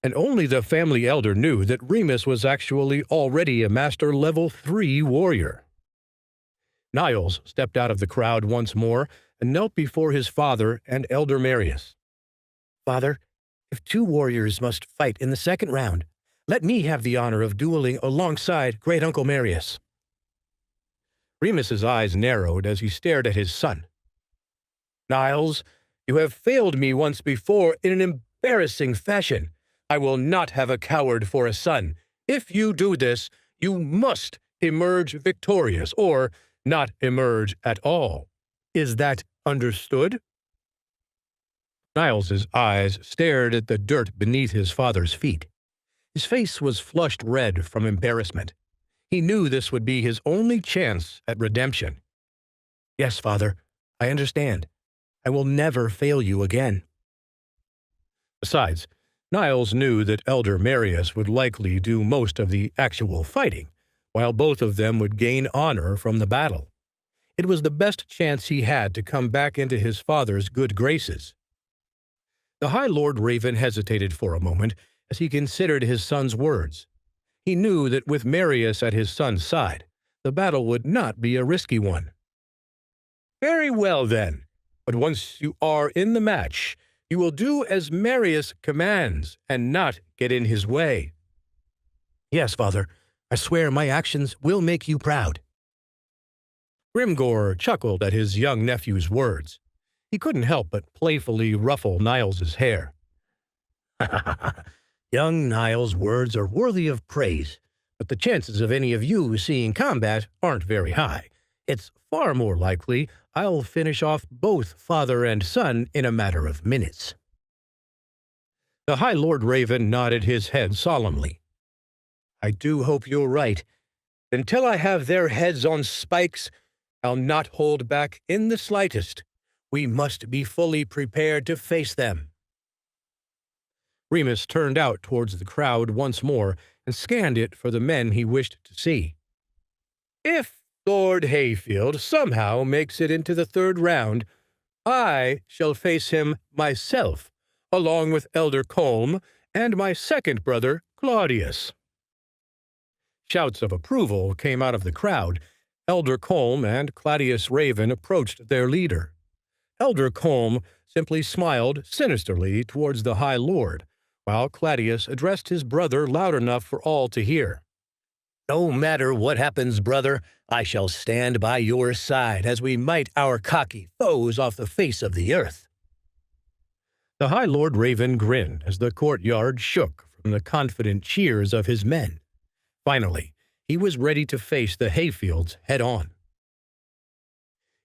and only the family elder knew that Remus was actually already a Master Level 3 warrior. Niles stepped out of the crowd once more and knelt before his father and Elder Marius. "Father, if two warriors must fight in the second round, let me have the honor of dueling alongside Great-Uncle Marius." Remus's eyes narrowed as he stared at his son. "Niles, you have failed me once before in an embarrassing fashion. I will not have a coward for a son. If you do this, you must emerge victorious, or not emerge at all. Is that understood?" Niles's eyes stared at the dirt beneath his father's feet. His face was flushed red from embarrassment. He knew this would be his only chance at redemption. "Yes, father, I understand. I will never fail you again." Besides, Niles knew that Elder Marius would likely do most of the actual fighting, while both of them would gain honor from the battle. It was the best chance he had to come back into his father's good graces. The High Lord Raven hesitated for a moment as he considered his son's words. He knew that with Marius at his son's side, the battle would not be a risky one. "Very well, then. But once you are in the match, you will do as Marius commands and not get in his way." "Yes, father. I swear my actions will make you proud." Grimgor chuckled at his young nephew's words. He couldn't help but playfully ruffle Niles's hair. "Young Niles' words are worthy of praise, but the chances of any of you seeing combat aren't very high. It's far more likely I'll finish off both father and son in a matter of minutes." The High Lord Raven nodded his head solemnly. "I do hope you're right. Until I have their heads on spikes, I'll not hold back in the slightest. We must be fully prepared to face them." Remus turned out towards the crowd once more and scanned it for the men he wished to see. "If Lord Hayfield somehow makes it into the third round, I shall face him myself, along with Elder Colm and my second brother, Claudius." Shouts of approval came out of the crowd. Elder Colm and Claudius Raven approached their leader. Elder Colm simply smiled sinisterly towards the High Lord, while Claudius addressed his brother loud enough for all to hear. "No matter what happens, brother, I shall stand by your side as we might our cocky foes off the face of the earth." The High Lord Raven grinned as the courtyard shook from the confident cheers of his men. Finally, he was ready to face the Hayfields head-on.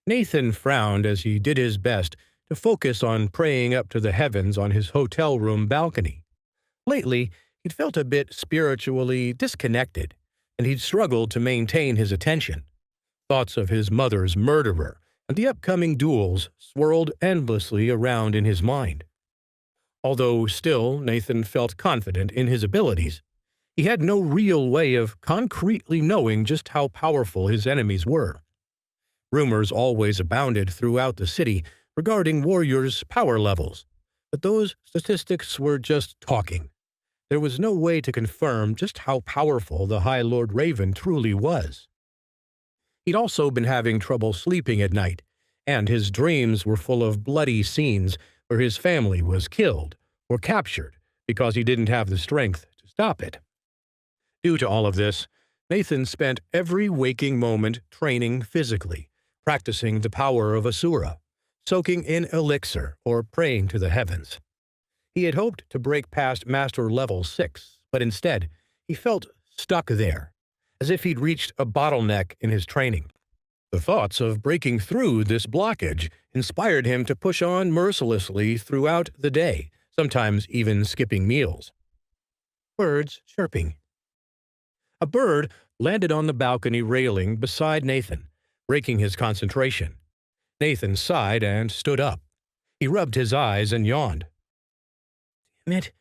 Nathan frowned as he did his best to focus on praying up to the heavens on his hotel room balcony. Lately, he'd felt a bit spiritually disconnected, and he'd struggled to maintain his attention. Thoughts of his mother's murderer and the upcoming duels swirled endlessly around in his mind. Although still Nathan felt confident in his abilities, he had no real way of concretely knowing just how powerful his enemies were. Rumors always abounded throughout the city regarding warriors' power levels, but those statistics were just talking. There was no way to confirm just how powerful the High Lord Raven truly was. He'd also been having trouble sleeping at night, and his dreams were full of bloody scenes where his family was killed or captured because he didn't have the strength to stop it. Due to all of this, Nathan spent every waking moment training physically, practicing the power of Asura, soaking in elixir, or praying to the heavens. He had hoped to break past Master Level 6, but instead, he felt stuck there, as if he'd reached a bottleneck in his training. The thoughts of breaking through this blockage inspired him to push on mercilessly throughout the day, sometimes even skipping meals. Birds chirping. A bird landed on the balcony railing beside Nathan, breaking his concentration. Nathan sighed and stood up. He rubbed his eyes and yawned. "Damn it.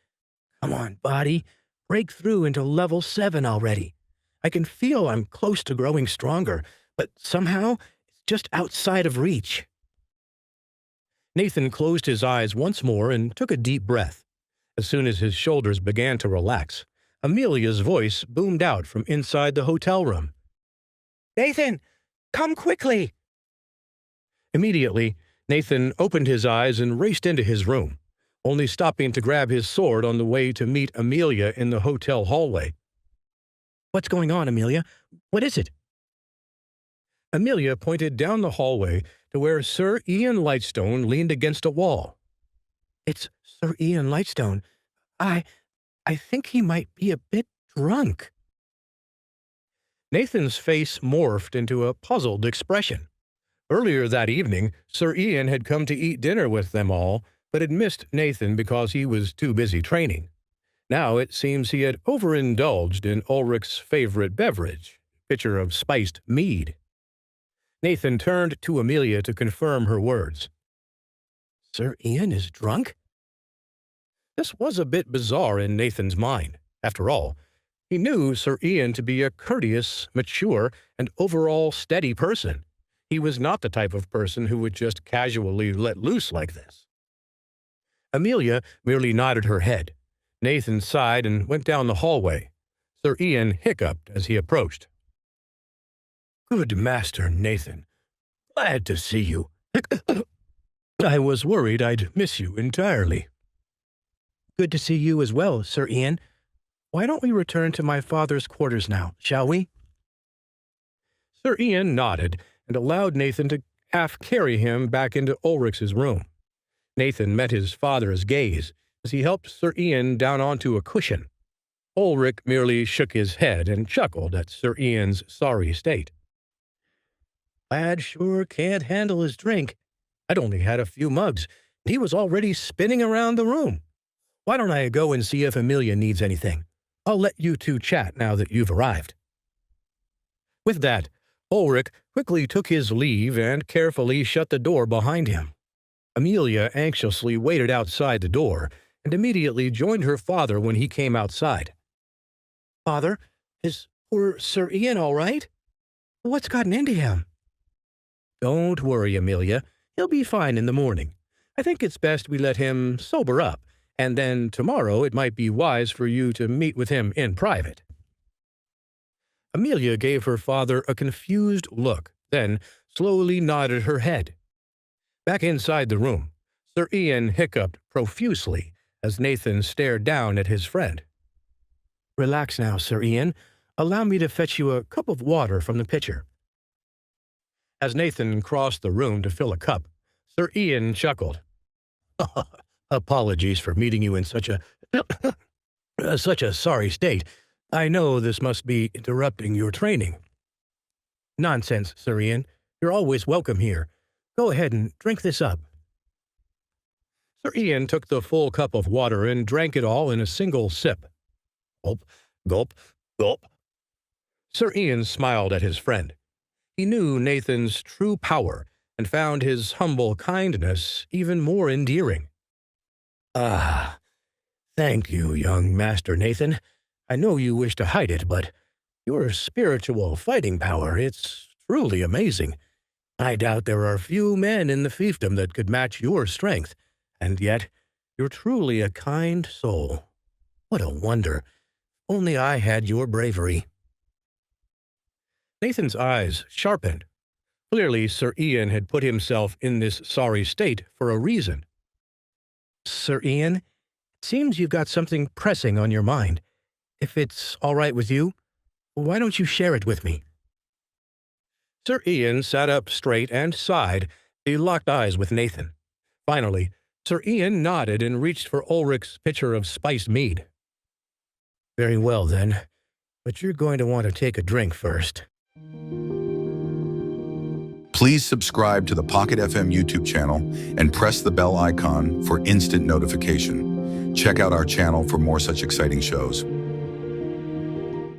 Come on, body. Break through into level 7 already. I can feel I'm close to growing stronger, but somehow it's just outside of reach." Nathan closed his eyes once more and took a deep breath. As soon as his shoulders began to relax, Amelia's voice boomed out from inside the hotel room. "Nathan, come quickly!" Immediately, Nathan opened his eyes and raced into his room, only stopping to grab his sword on the way to meet Amelia in the hotel hallway. "What's going on, Amelia? What is it?" Amelia pointed down the hallway to where Sir Ian Lightstone leaned against a wall. "It's Sir Ian Lightstone. I think he might be a bit drunk." Nathan's face morphed into a puzzled expression. Earlier that evening, Sir Ian had come to eat dinner with them all, but had missed Nathan because he was too busy training. Now it seems he had overindulged in Ulrich's favorite beverage, a pitcher of spiced mead. Nathan turned to Amelia to confirm her words. "Sir Ian is drunk?" This was a bit bizarre in Nathan's mind. After all, he knew Sir Ian to be a courteous, mature, and overall steady person. He was not the type of person who would just casually let loose like this. Amelia merely nodded her head. Nathan sighed and went down the hallway. Sir Ian hiccuped as he approached. "Good Master Nathan. Glad to see you. I was worried I'd miss you entirely." "Good to see you as well, Sir Ian. Why don't we return to my father's quarters now, shall we?" Sir Ian nodded and allowed Nathan to half-carry him back into Ulrich's room. Nathan met his father's gaze as he helped Sir Ian down onto a cushion. Ulrich merely shook his head and chuckled at Sir Ian's sorry state. "Lad sure can't handle his drink. I'd only had a few mugs, and he was already spinning around the room. Why don't I go and see if Amelia needs anything? I'll let you two chat now that you've arrived." With that, Ulrich quickly took his leave and carefully shut the door behind him. Amelia anxiously waited outside the door and immediately joined her father when he came outside. "Father, is poor Sir Ian all right? What's gotten into him?" "Don't worry, Amelia. He'll be fine in the morning. I think it's best we let him sober up, and then tomorrow it might be wise for you to meet with him in private." Amelia gave her father a confused look, then slowly nodded her head. Back inside the room, Sir Ian hiccuped profusely as Nathan stared down at his friend. "Relax now, Sir Ian. Allow me to fetch you a cup of water from the pitcher." As Nathan crossed the room to fill a cup, Sir Ian chuckled. "Apologies for meeting you in such a sorry state. I know this must be interrupting your training." "Nonsense, Sir Ian. You're always welcome here. Go ahead and drink this up." Sir Ian took the full cup of water and drank it all in a single sip. Gulp, gulp, gulp. Sir Ian smiled at his friend. He knew Nathan's true power and found his humble kindness even more endearing. "Ah, thank you, young Master Nathan. I know you wish to hide it, but your spiritual fighting power, it's truly amazing. I doubt there are few men in the fiefdom that could match your strength, and yet you're truly a kind soul. What a wonder. Only I had your bravery." Nathan's eyes sharpened. Clearly, Sir Ian had put himself in this sorry state for a reason. "Sir Ian, it seems you've got something pressing on your mind. If it's all right with you, why don't you share it with me?" Sir Ian sat up straight and sighed. He locked eyes with Nathan. Finally, Sir Ian nodded and reached for Ulrich's pitcher of spiced mead. "Very well, then. But you're going to want to take a drink first." Please subscribe to the Pocket FM YouTube channel and press the bell icon for instant notification. Check out our channel for more such exciting shows.